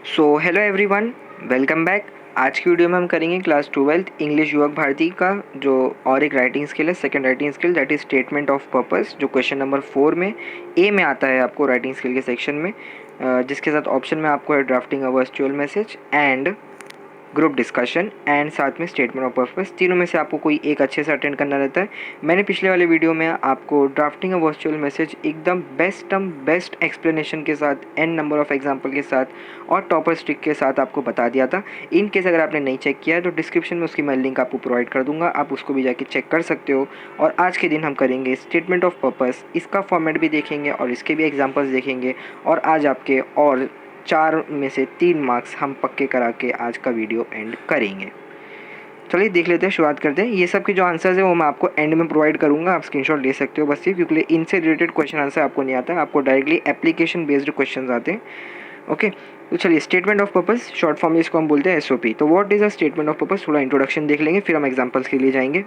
So hello everyone, welcome back. आज की video में हम करेंगे क्लास 12th इंग्लिश युवक भारती का जो और एक राइटिंग स्किल है, second writing skill, that is statement of purpose, जो क्वेश्चन नंबर 4 में ए में आता है आपको राइटिंग स्किल के सेक्शन में, जिसके साथ ऑप्शन में आपको है drafting a virtual message and group discussion and साथ में स्टेटमेंट ऑफ पर्पस। तीनों में से आपको कोई एक अच्छे से अटेंड करना रहता है। मैंने पिछले वाले वीडियो में आपको ड्राफ्टिंग अ वर्चुअल मैसेज एकदम बेस्ट एक्सप्लेनेशन के साथ, एन नंबर ऑफ एग्जांपल के साथ और टॉपर स्टिक के साथ आपको बता दिया था। इन केस अगर आपने नहीं चेक किया है तो डिस्क्रिप्शन में उसकी मैं लिंक आपको प्रोवाइड कर दूंगा, आप उसको भी जाके चेक कर सकते हो। और आज के दिन हम करेंगे स्टेटमेंट ऑफ पर्पस, इसका फॉर्मेट भी देखेंगे और इसके भी एग्जाम्पल्स देखेंगे। और आज आपके और 4 में से 3 मार्क्स हम पक्के करा के आज का वीडियो एंड करेंगे। चलिए देख लेते हैं, शुरुआत करते हैं। ये सब के जो आंसर्स है वो मैं आपको एंड में प्रोवाइड करूंगा, आप स्क्रीनशॉट ले सकते हो बस ये, क्योंकि इनसे रिलेटेड क्वेश्चन आंसर आपको नहीं आता है, आपको डायरेक्टली एप्लीकेशन बेस्ड क्वेश्चन आते हैं। ओके, तो चलिए statement of purpose, short form में इसको हम बोलते हैं एसओपी। तो what is a statement of purpose, थोड़ा इंट्रोडक्शन देख लेंगे, फिर हम एग्जाम्पल्स के लिए जाएंगे।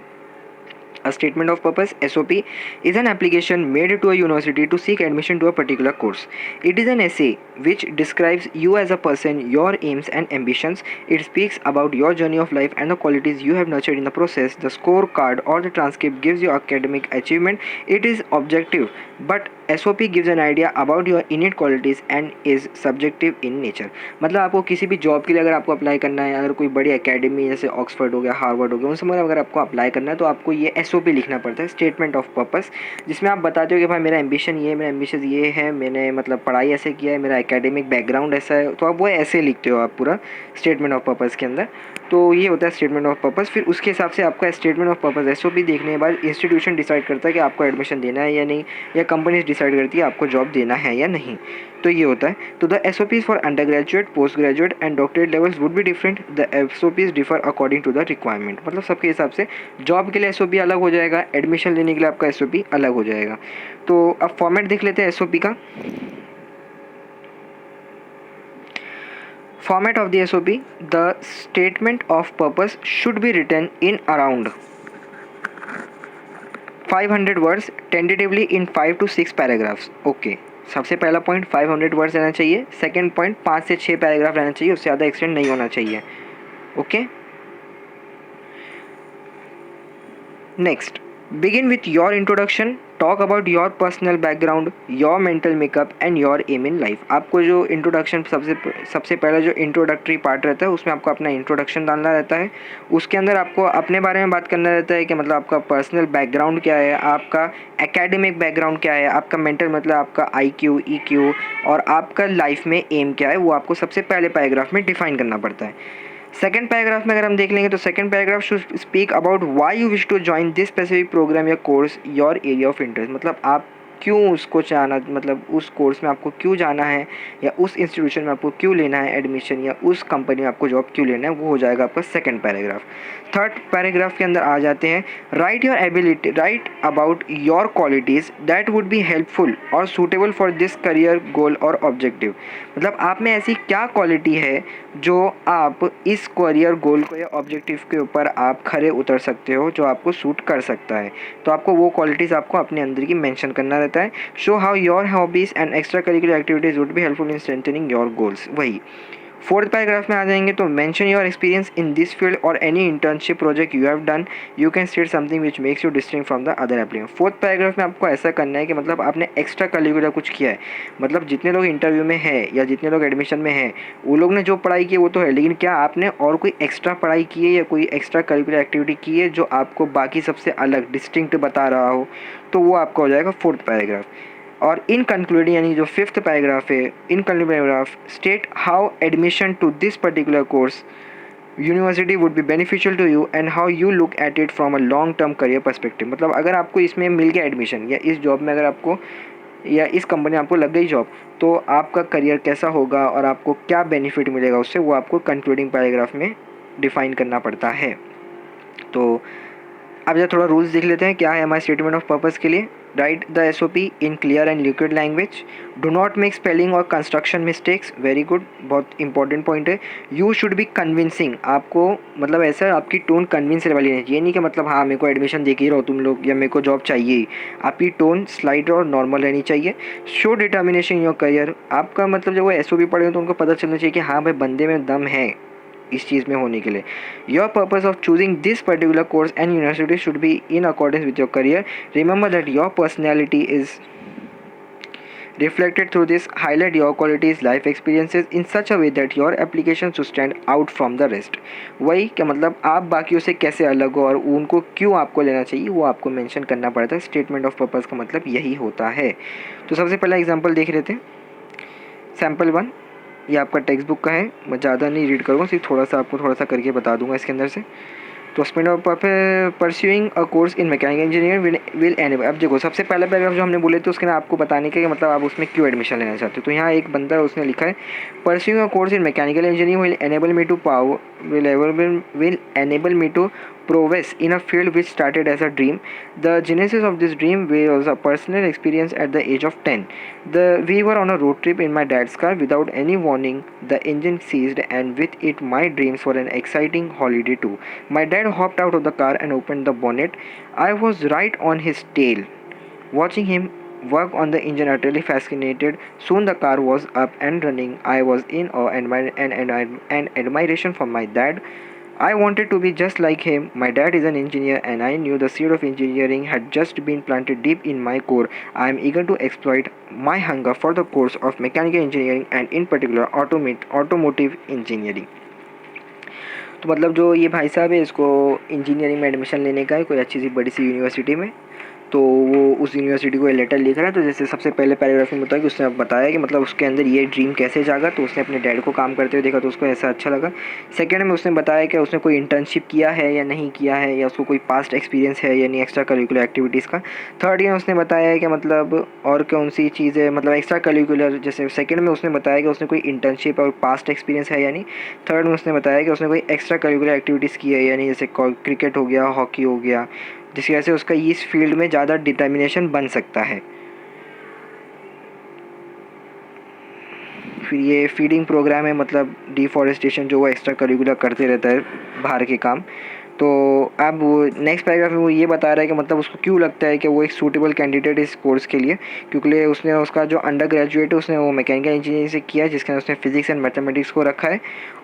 A statement of purpose (SOP) is an application made to a university to seek admission to a particular course. It is an essay which describes you as a person, your aims and ambitions. It speaks about your journey of life and the qualities you have nurtured in the process. The scorecard or the transcript gives you academic achievement. It is objective, but SOP gives an idea about your innate qualities and is subjective in nature. मतलब आपको किसी भी job के लिए अगर आपको apply करना है, अगर कोई बड़ी एकेडमी जैसे ऑक्सफर्ड हो गया, हार्वर्ड हो गया, उन सब में अगर आपको अप्लाई करना है तो आपको ये एसओपी लिखना पड़ता है, स्टेटमेंट ऑफ पर्पस, जिसमें आप बताते हो कि भाई मेरा एम्बिशन ये है, मेरा एम्बिशन ये है, मैंने मतलब पढ़ाई ऐसे किया है, मेरा एकेडमिक बैकग्राउंड ऐसा है, तो आप वो ऐसे लिखते हो आप पूरा स्टेटमेंट ऑफ पर्पस के अंदर। तो ये होता है स्टेटमेंट ऑफ पर्पस। फिर उसके हिसाब से आपका स्टेटमेंट ऑफ पर्पस एसओपी देखने के बाद इंस्टीट्यूशन डिसाइड करता है कि आपको एडमिशन देना है या नहीं, या कंपनीज डिसाइड करती है आपको जॉब देना है या नहीं। तो ये होता है। तो the SOPs for under graduate, post graduate and doctorate levels would be different. The SOPs differ according to the requirement. मतलब सबके हिसाब से जॉब के लिए एसओपी अलग हो जाएगा, एडमिशन लेने के लिए आपका एसओपी अलग हो जाएगा। तो अब फॉर्मेट देख लेते हैं एसओपी का। Format of the SOP: the statement of purpose should be written in around 500 words, tentatively in 5 to 6 paragraphs. Okay, सबसे पहला पॉइंट 500 वर्ड्स रहना चाहिए। सेकंड पॉइंट 5 से 6 पैराग्राफ रहना चाहिए, उससे ज़्यादा एक्सटेंड नहीं होना चाहिए। Okay, next, begin with your introduction. Talk about your personal background, your mental makeup and your aim in life. आपको जो इंट्रोडक्शन सबसे पहला जो इंट्रोडक्टरी पार्ट रहता है उसमें आपको अपना इंट्रोडक्शन डालना रहता है। उसके अंदर आपको अपने बारे में बात करना रहता है कि मतलब आपका पर्सनल बैकग्राउंड क्या है, आपका एकेडमिक बैकग्राउंड क्या है, आपका मेंटल मतलब आपका IQ EQ, और आपका लाइफ में एम क्या है, वो आपको सबसे पहले पैराग्राफ में डिफाइन करना पड़ता है। सेकंड पैराग्राफ में अगर हम देख लेंगे तो second paragraph should speak about why you wish to join this specific programme या course, your area of interest. मतलब आप क्यों उसको चाहना, मतलब उस कोर्स में आपको क्यों जाना है, या उस इंस्टीट्यूशन में आपको क्यों लेना है एडमिशन, या उस कंपनी में आपको जॉब क्यों लेना है, वो हो जाएगा आपका सेकंड पैराग्राफ। थर्ड पैराग्राफ के अंदर आ जाते हैं, write your ability, write about your qualities that would be helpful और suitable for this career goal और ऑब्जेक्टिव। मतलब आप में ऐसी क्या क्वालिटी है जो आप इस करियर गोल को या ऑब्जेक्टिव के ऊपर आप खरे उतर सकते हो, जो आपको सूट कर सकता है। तो आपको वो क्वालिटीज़ आपको अपने अंदर की मेंशन करना रहता है। Show how your hobbies and extracurricular activities would be helpful in strengthening your goals. वही फोर्थ पैराग्राफ में आ जाएंगे तो mention your experience in this field और any internship project you have done, you can state something which makes you distinct from the other applicant. Fourth paragraph में आपको ऐसा करना है कि मतलब आपने एक्स्ट्रा करिकुलर कुछ किया है। मतलब जितने लोग इंटरव्यू में है या जितने लोग एडमिशन में है, वो लोग ने जो पढ़ाई की है वो तो है, लेकिन क्या आपने और कोई एक्स्ट्रा पढ़ाई की है या कोई एक्स्ट्रा करिकुलर एक्टिविटी की है जो आपको बाकी सबसे अलग डिस्टिंक्ट बता रहा हो, तो वो आपका हो जाएगा फोर्थ पैराग्राफ। और इन कंक्लूडिंग यानी जो फिफ्थ पैराग्राफ है, in concluding paragraph state how admission to this particular course university would be beneficial to you and how you look at it from a long term career perspective. मतलब अगर आपको इसमें मिल गया admission, या इस job में अगर आपको, या इस कंपनी में आपको लग गई जॉब, तो आपका करियर कैसा होगा और आपको क्या बेनिफिट मिलेगा उससे, वो आपको कंक्लूडिंग पैराग्राफ में डिफाइन करना पड़ता है। तो अब जरा थोड़ा रूल्स देख लेते हैं क्या है हमारे स्टेटमेंट ऑफ पर्पस के लिए। Right the SOP in clear and liquid language, do not make spelling और कंस्ट्रक्शन मिस्टेक्स, वेरी गुड, बहुत इंपॉर्टेंट पॉइंट है। यू शुड बी कन्विंसिंग, आपको मतलब ऐसा आपकी टोन कन्विंस वाली नहीं चाहिए, नहीं कि मतलब हाँ मेरे को एडमिशन दे के ही रहो तुम लोग या मेरे को जॉब चाहिए ही, आपकी टोन स्लाइड और नॉर्मल रहनी चाहिए। Show determination in your career, आपका मतलब जब वो SOP पढ़ेंगे तो उनको पता चलना चाहिए कि हाँ भाई बंदे में दम है इस चीज़ में होने के लिए। Your purpose of choosing this particular course and university should be in accordance with your career. Remember that your personality is reflected through this. Highlight your qualities life experiences in such a way that your application should stand out from the rest। वही क्या मतलब आप बाकियों से कैसे अलग हो और उनको क्यों आपको लेना चाहिए वो आपको मेंशन करना पड़ता है। स्टेटमेंट ऑफ पर्पस का मतलब यही होता है। तो सबसे पहला एग्जांपल देख रहे थे, सैम्पल 1, ये आपका टेक्स्ट बुक का है, मैं ज़्यादा नहीं रीड करूँगा, सिर्फ थोड़ा सा आपको थोड़ा सा करके बता दूंगा इसके अंदर से। तो spend of pursuing a course in mechanical engineering will enable. अब देखो सबसे पहला पैराग्राफ जो हमने बोले थे उसके ना आपको बताने का कि मतलब आप उसमें क्यों एडमिशन लेना चाहते हो। तो यहाँ एक बंदा है उसने लिखा है pursuing a course in mechanical engineering will enable me to will enable me to progress in a field which started as a dream. The genesis of this dream was a personal experience at the age of 10. We were on a road trip in my dad's car. Without any warning, the engine seized, and with it, my dreams for an exciting holiday too. My dad hopped out of the car and opened the bonnet. I was right on his tail, watching him work on the engine, utterly fascinated. Soon the car was up and running. I was in awe and admiration for my dad. I wanted to be just like him. My dad is an engineer, and I knew the seed of engineering had just been planted deep in my core. I am eager to exploit my hunger for the course of mechanical engineering and, in particular, automotive engineering. तो मतलब जो ये भाई साहब है इसको engineering में admission लेने का है कोई अच्छी सी बड़ी सी यूनिवर्सिटी में। तो वो उस यूनिवर्सिटी को लेटर लिख रहा है। तो जैसे सबसे पहले पैराग्राफ में बताया कि उसने बताया कि मतलब उसके अंदर ये ड्रीम कैसे जागा। तो उसने अपने डैड को काम करते हुए देखा तो उसको ऐसा अच्छा लगा। सेकंड में उसने बताया कि उसने कोई इंटर्नशिप किया है या नहीं किया है, या उसको कोई पास्ट एक्सपीरियंस है या नहीं एक्स्ट्रा करिकुलर एक्टिविटीज़ का। थर्ड में उसने बताया कि मतलब और कौन सी चीज़ है मतलब एक्स्ट्रा करिकुलर, जैसे सेकंड में उसने बताया कि उसने कोई इंटर्नशिप और पास्ट एक्सपीरियंस है या नहीं। थर्ड में उसने बताया कि उसने कोई एक्स्ट्रा करिकुलर एक्टिविटीज़ की है या नहीं, जैसे क्रिकेट हो गया, हॉकी हो गया, जिसकी वजह से उसका इस फील्ड में ज़्यादा डिटर्मिनेशन बन सकता है। फिर ये फीडिंग प्रोग्राम है, मतलब डिफॉरेस्टेशन जो वो एक्स्ट्रा करिकुलर करते रहता है बाहर के काम। तो अब वो नेक्स्ट पैराग्राफ में वो ये बता रहा है कि मतलब उसको क्यों लगता है कि वो एक सूटेबल कैंडिडेट इस कोर्स के लिए, क्योंकि उसने उसका जो अंडर ग्रेजुएट है उसने वो मैकेनिकल इंजीनियरिंग से किया है, जिसके अंदर उसने फिजिक्स एंड मैथमेटिक्स को रखा है।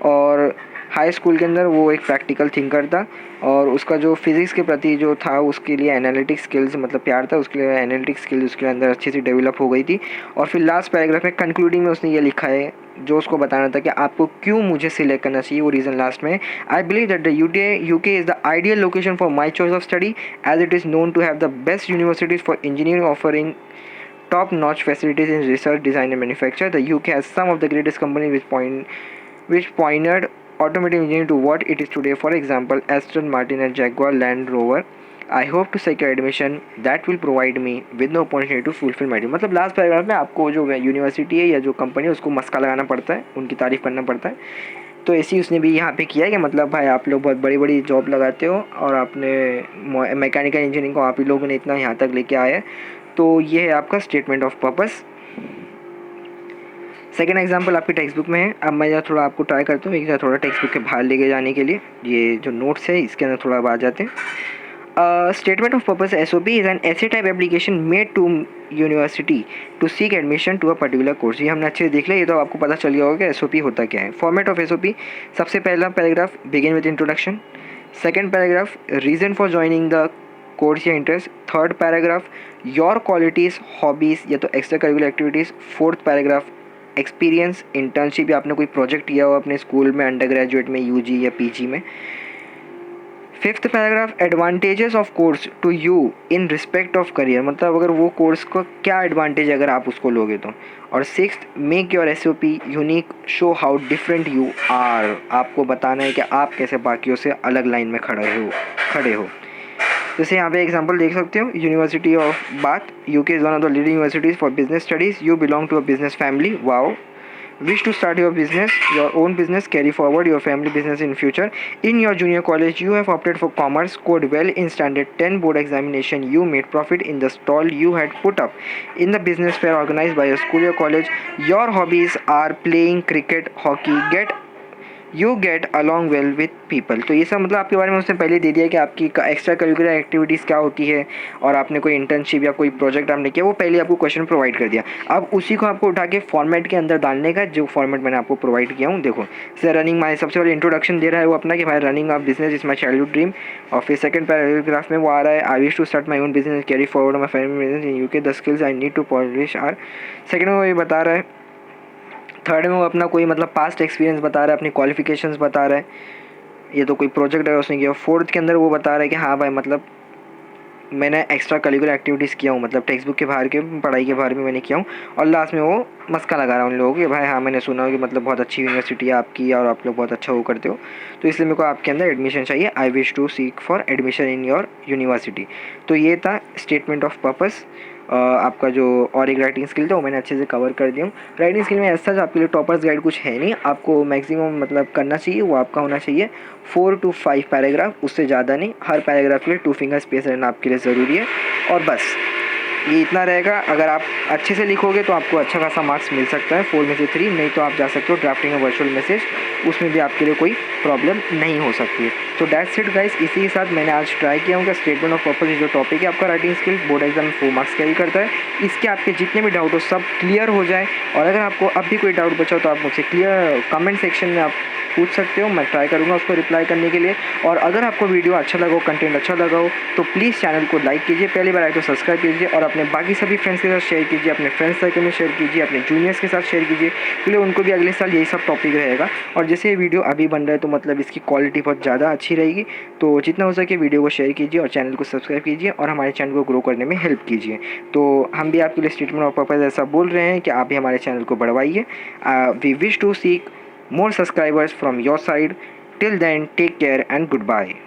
और हाई स्कूल के अंदर वो एक प्रैक्टिकल थिंकर था और उसका जो फिज़िक्स के प्रति जो था उसके लिए एनालिटिक्स स्किल्स मतलब प्यार था, उसके लिए एनालिटिक्स स्किल्स उसके अंदर अच्छी सी डेवलप हो गई थी। और फिर लास्ट पैराग्राफ में कंक्लूडिंग में उसने ये लिखा है जो उसको बताना था कि आपको क्यों मुझे सिलेक्ट करना चाहिए, वो रीज़न लास्ट में। I believe that the UK is the ideal location for my choice of study as it is known to have the best universities for engineering offering top-notch facilities in research, design, and manufacture. The UK has some of the greatest companies which pioneered automotive engineering to what it is today. For example, Aston Martin and Jaguar Land Rover. I hope to secure admission that will provide me with the opportunity to fulfill my dream। मतलब last paragraph में आपको जो university है या जो company है उसको मस्का लगाना पड़ता है, उनकी तारीफ़ करना पड़ता है। तो ऐसे ही उसने भी यहाँ पे किया है कि मतलब भाई आप लोग बहुत बड़ी बड़ी जॉब लगाते हो और आपने मैकेनिकल इंजीनियरिंग को आप ही लोगों ने इतना यहाँ तक लेके आया है। तो ये है आपका statement of purpose. Second example आपकी टेक्स्ट बुक में है। अब मैं थोड़ा आपको ट्राई करता हूँ एक थोड़ा टेक्स्ट बुक के बाहर लेके जाने के लिए। ये जो नोट्स है इसके अंदर थोड़ा आ जाते हैं। Statement of purpose SOP is an essay type application made to university to seek admission to a particular course. ये हमने अच्छे से देख लिया, ये तो आपको पता चल गया होगा कि SOP होता क्या है। फॉर्मेट ऑफ SOP, सबसे पहला paragraph begin with introduction, second paragraph reason for joining the course या interest, third paragraph your qualities hobbies या तो extracurricular activities, fourth paragraph experience internship या आपने कोई प्रोजेक्ट किया हो अपने स्कूल में अंडर ग्रेजुएट में UG या PG में, fifth paragraph advantages of course to you in respect of career, मतलब अगर वो कोर्स का क्या एडवांटेज अगर आप उसको लोगे तो, और sixth make your SOP unique show how different you are, आपको बताना है कि आप कैसे बाकियों से अलग लाइन में खड़े हो। जैसे यहाँ पे एग्जांपल देख सकते हो, university of Bath UK is one of the leading universities for business studies, you belong to a business family, wow. wish to start your own business, carry forward your family business in future. In your junior college, you have opted for commerce, scored well in standard 10 board examination. You made profit in the stall you had put up in the business fair organized by your school or college. Your hobbies are playing cricket, hockey, you get along well with people. तो ये सब मतलब आपके बारे में उसने पहले दे दिया कि आपकी एक्स्ट्रा करिकुलर एक्टिविटीज़ क्या होती है और आपने कोई इंटर्नशिप या कोई प्रोजेक्ट आपने किया, वो पहले आपको क्वेश्चन प्रोवाइड कर दिया। अब उसी को आपको उठा के फॉर्मेट के अंदर डालने का, जो फॉर्मेट मैंने आपको प्रोवाइड किया हूँ। देखो सर, रनिंग माई सबसे पहले इंट्रोडक्शन दे रहा है वो अपना कि भाई running of business is my childhood dream, और फिर सेकंड पैराग्राफ में वो आ रहा है I wish to start my own business, carry forward my family business in UK, the skills I need to polish are. Second में वो ये बता रहा है। थर्ड में वो अपना कोई मतलब पास्ट एक्सपीरियंस बता रहा है, अपनी क्वालिफिकेशंस बता रहा है, ये तो कोई प्रोजेक्ट है उसने किया। फोर्थ के अंदर वो बता रहा है कि हाँ भाई मतलब मैंने एक्स्ट्रा करिकुलर एक्टिविटीज़ किया हूँ, मतलब टेक्स्ट बुक के बाहर के पढ़ाई के बाहर में मैंने किया हूँ। और लास्ट में वो मस्का लगा रहा है उन लोगों के, भाई हाँ मैंने सुना हो कि मतलब बहुत अच्छी यूनिवर्सिटी है आपकी और आप लोग बहुत अच्छा वो करते हो, तो इसलिए मेरे को आपके अंदर एडमिशन चाहिए। I wish to seek for admission in your university. तो ये था स्टेटमेंट ऑफ पर्पस। आपका जो और एक राइटिंग स्किल था वो मैंने अच्छे से कवर कर दिया हूँ। राइटिंग स्किल में ऐसा आपके लिए टॉपर्स गाइड कुछ है नहीं, आपको मैक्सिमम मतलब करना चाहिए वो आपका होना चाहिए 4 to 5 पैराग्राफ, उससे ज़्यादा नहीं। हर पैराग्राफ के लिए 2 फिंगर स्पेस रहना आपके लिए ज़रूरी है, और बस ये इतना रहेगा। अगर आप अच्छे से लिखोगे तो आपको अच्छा खासा मार्क्स मिल सकता है, 4 में से 3, नहीं तो आप जा सकते हो ड्राफ्टिंग और वर्चुअल मैसेज, उसमें भी आपके लिए कोई प्रॉब्लम नहीं हो सकती है। तो दैट्स इट गाइस, इसी के साथ मैंने आज ट्राई किया हूँ कि स्टेटमेंट ऑफ पर्पस जो टॉपिक है आपका राइटिंग स्किल बोर्ड एग्जाम में 4 मार्क्स कैरी करता है, इसके आपके जितने भी डाउट हो सब क्लियर हो जाए। और अगर आपको अब भी कोई डाउट बचा हो तो आप मुझसे क्लियर कमेंट सेक्शन में आप पूछ सकते हो, मैं ट्राई करूँगा उसको रिप्लाई करने के लिए। और अगर आपको वीडियो अच्छा लगा हो, कंटेंट अच्छा लगा हो, तो प्लीज़ चैनल को लाइक कीजिए, पहली बार आए तो सब्सक्राइब कीजिए, और अपने बाकी सभी फ्रेंड्स के साथ शेयर कीजिए, अपने फ्रेंड्स सर्कल में शेयर कीजिए, अपने जूनियर्स के साथ शेयर कीजिए, इसलिए उनको भी अगले साल यही सब टॉपिक रहेगा। और जैसे ये वीडियो अभी बन रहा है तो मतलब इसकी क्वालिटी बहुत ज़्यादा अच्छी रहेगी, तो जितना हो सके वीडियो को शेयर कीजिए और चैनल को सब्सक्राइब कीजिए और हमारे चैनल को ग्रो करने में हेल्प कीजिए। तो हम भी आपके लिए स्टेटमेंट ऑफ पर्पस ऐसा बोल रहे हैं कि आप भी हमारे चैनल को बढ़वाइए। We wish to seek more subscribers from your side. Till then, take care and goodbye.